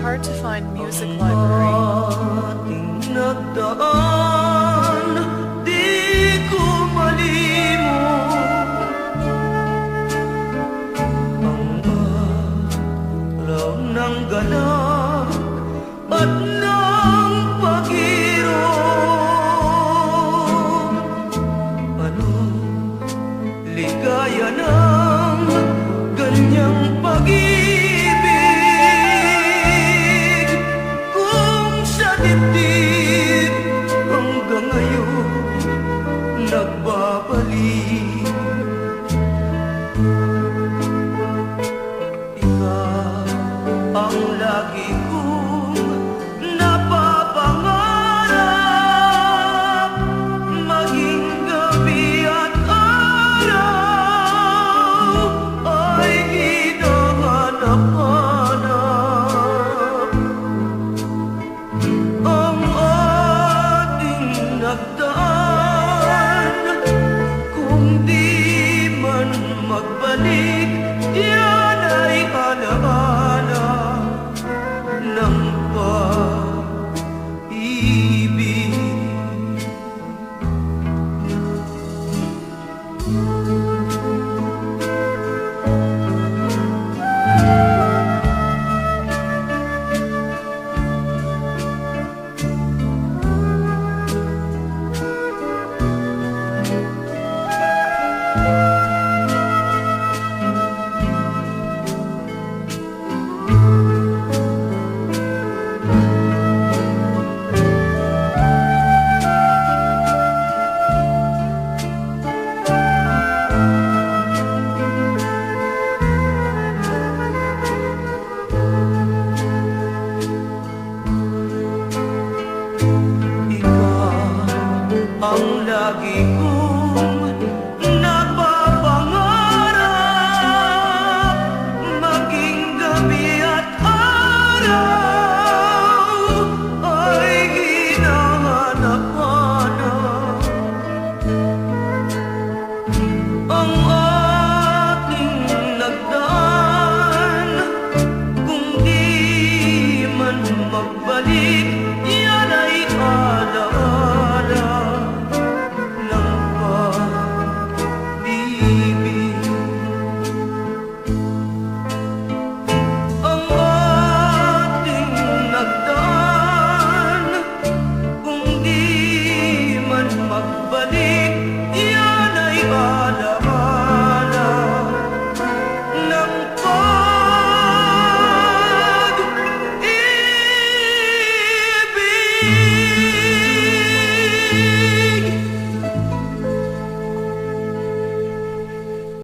hard to find music library. Ating nagdaan, di ko malimot ang araw ng ganap at ng pag-irog. Ano ligaya ng ganyang pag-ibig kung sa dibdib hanggang ngayon nagbabalik. Ikaw ang lagi kong napapangarap, maging gabi at araw ay hinahanap-hanap. Ang ating nagdaan, kung di man magbalik, yan ay alaala ng pag-ibig.